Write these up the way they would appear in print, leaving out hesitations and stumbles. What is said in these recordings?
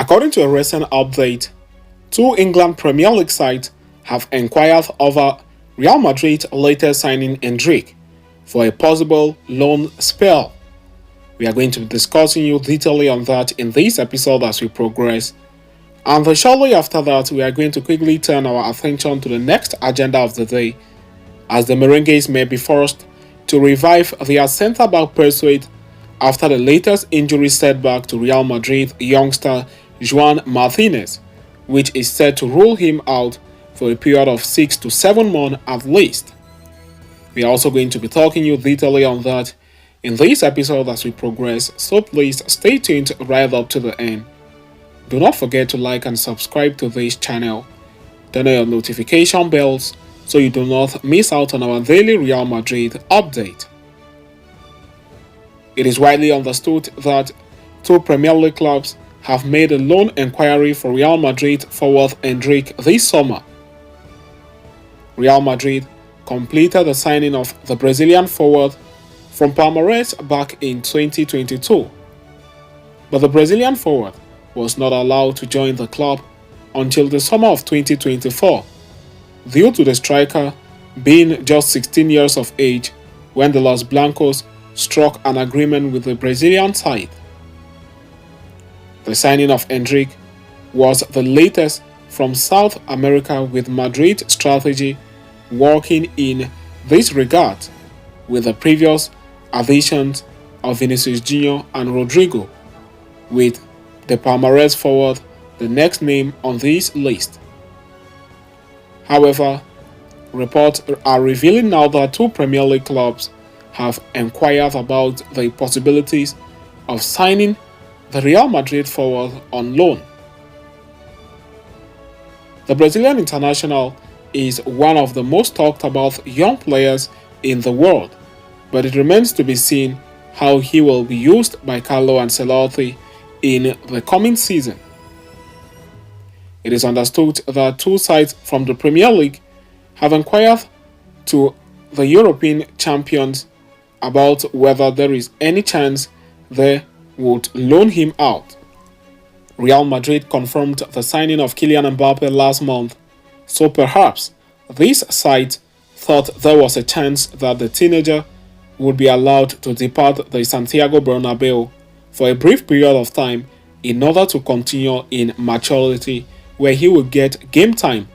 According to a recent update, two England Premier League sides have inquired over Real Madrid's latest signing Endrick for a possible loan spell. We are going to be discussing you detailedly on that in this episode as we progress. And shortly after that, we are going to quickly turn our attention to the next agenda of the day, as the Merengues may be forced to revive their centre-back pursuit after the latest injury setback to Real Madrid youngster Juan Martinez, which is set to rule him out for a period of 6 to 7 months at least. We are also going to be talking you detailedly on that in this episode as we progress, so please stay tuned right up to the end. Do not forget to like and subscribe to this channel. Turn on your notification bells so you do not miss out on our daily Real Madrid update. It is widely understood that two Premier League clubs have made a loan inquiry for Real Madrid forward Endrick this summer. Real Madrid completed the signing of the Brazilian forward from Palmeiras back in 2022, but the Brazilian forward was not allowed to join the club until the summer of 2024, due to the striker being just 16 years of age when the Los Blancos struck an agreement with the Brazilian side. The signing of Endrick was the latest from South America, with Madrid's strategy working in this regard with the previous additions of Vinicius Jr. and Rodrigo, with the Palmeiras forward the next name on this list. However, reports are revealing now that two Premier League clubs have inquired about the possibilities of signing the Real Madrid forward on loan. The Brazilian international is one of the most talked about young players in the world, but it remains to be seen how he will be used by Carlo Ancelotti in the coming season. It is understood that two sides from the Premier League have inquired to the European champions about whether there is any chance they would loan him out. Real Madrid confirmed the signing of Kylian Mbappe last month, so perhaps this side thought there was a chance that the teenager would be allowed to depart the Santiago Bernabeu for a brief period of time in order to continue in maturity, where he will get game time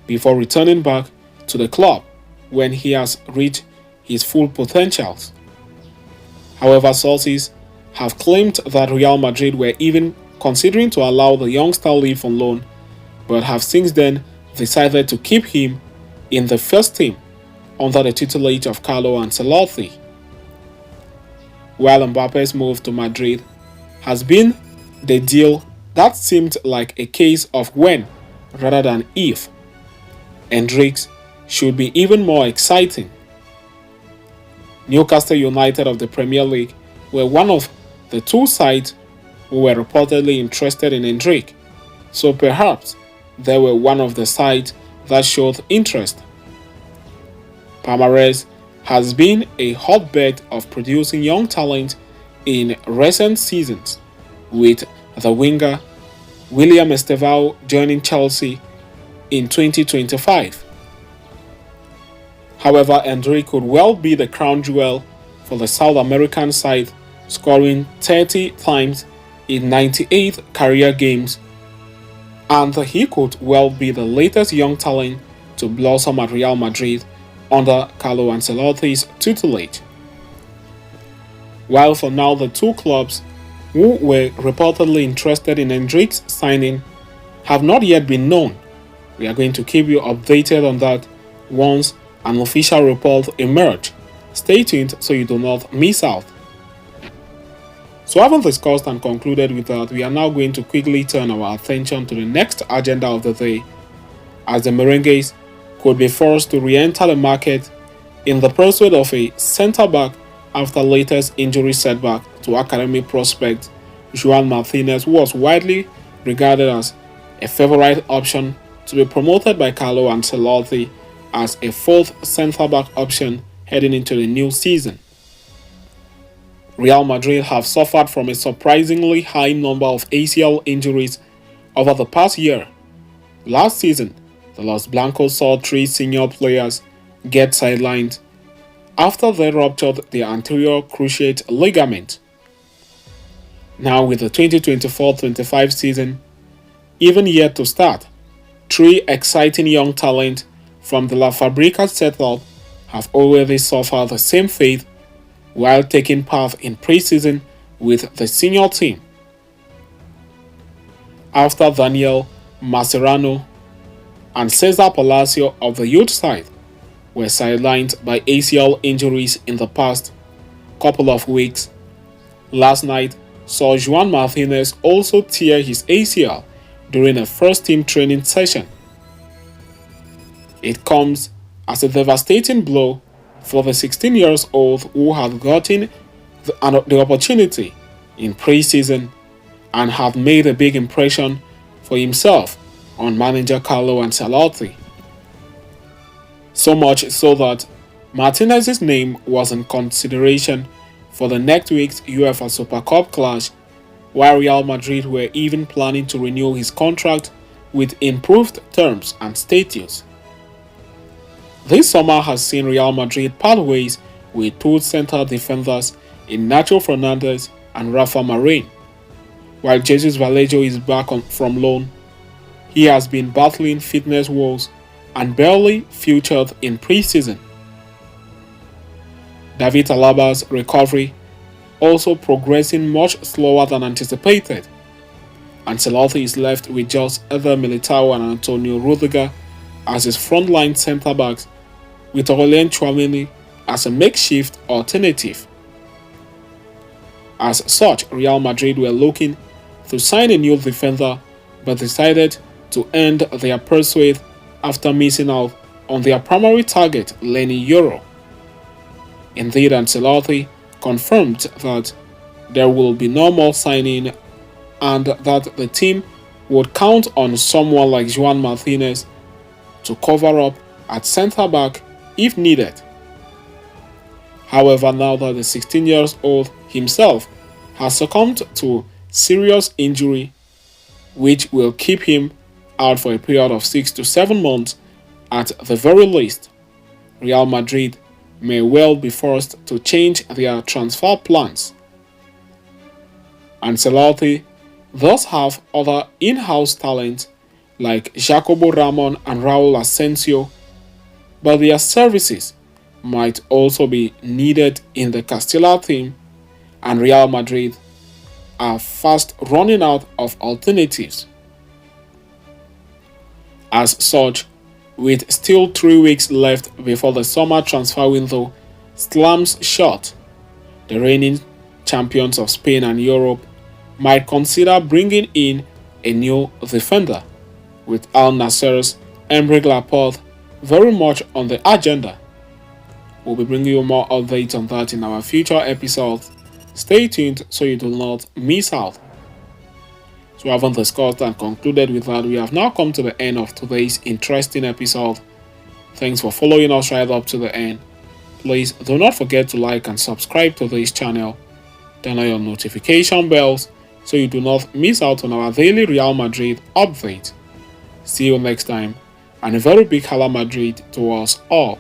before returning back to the club when he has reached his full potentials. However, sources have claimed that Real Madrid were even considering to allow the youngster leave on loan, but have since then decided to keep him in the first team under the tutelage of Carlo Ancelotti. While Mbappe's move to Madrid has been the deal that seemed like a case of when rather than if, Endrick's should be even more exciting. Newcastle United of the Premier League were one of the two sides who were reportedly interested in Endrick, so perhaps they were one of the sides that showed interest. Palmeiras has been a hotbed of producing young talent in recent seasons, with the winger William Estevao joining Chelsea in 2025. However, Endrick could well be the crown jewel for the South American side, scoring 30 times in 98 career games, and he could well be the latest young talent to blossom at Real Madrid under Carlo Ancelotti's tutelage. While for now the two clubs who were reportedly interested in Endrick's signing have not yet been known, we are going to keep you updated on that once an official report emerges. Stay tuned so you do not miss out. So having discussed and concluded with that, we are now going to quickly turn our attention to the next agenda of the day, as the Merengues could be forced to re-enter the market in the pursuit of a centre-back after latest injury setback to academy prospect Juan Martinez, who was widely regarded as a favorite option to be promoted by Carlo Ancelotti as a fourth centre-back option heading into the new season. Real Madrid have suffered from a surprisingly high number of ACL injuries over the past year. Last season, the Los Blancos saw 3 senior players get sidelined after they ruptured their anterior cruciate ligament. Now, with the 2024-25 season even yet to start, 3 exciting young talents from the La Fabrica setup have already suffered the same fate while taking part in preseason with the senior team. After Daniel Mascherano and Cesar Palacio of the youth side were sidelined by ACL injuries in the past couple of weeks, last night saw Juan Martinez also tear his ACL during a first-team training session. It comes as a devastating blow for the 16-year-old who had gotten the opportunity in preseason and had made a big impression for himself on manager Carlo Ancelotti. So much so that Martinez's name was in consideration for the next week's UEFA Super Cup clash, while Real Madrid were even planning to renew his contract with improved terms and status. This summer has seen Real Madrid part ways with 2 center defenders in Nacho Fernandez and Rafa Marin. While Jesus Vallejo is back from loan, he has been battling fitness woes and barely featured in preseason. David Alaba's recovery also progressing much slower than anticipated. Ancelotti is left with just Eder Militao and Antonio Rudiger as his frontline centre-backs, with Aurelien Tchouameni as a makeshift alternative. As such, Real Madrid were looking to sign a new defender but decided to end their pursuit after missing out on their primary target, Lenny Yoro. Indeed, Ancelotti confirmed that there will be no more signing and that the team would count on someone like Juan Martinez to cover up at centre-back if needed. However, now that the 16-year-old himself has succumbed to serious injury, which will keep him out for a period of 6 to 7 months at the very least, Real Madrid may well be forced to change their transfer plans. Ancelotti thus have other in-house talents like Jacobo Ramon and Raul Asensio, but their services might also be needed in the Castilla team, and Real Madrid are fast running out of alternatives. As such, with still 3 weeks left before the summer transfer window slams shut, the reigning champions of Spain and Europe might consider bringing in a new defender, with Al Nassr's Endrick Laporte very much on the agenda. We'll be bringing you more updates on that in our future episodes. Stay tuned so you do not miss out. So having discussed and concluded with that, we have now come to the end of today's interesting episode. Thanks for following us right up to the end. Please do not forget to like and subscribe to this channel. Turn on your notification bells so you do not miss out on our daily Real Madrid update. See you next time, and a very big Hala Madrid to us all.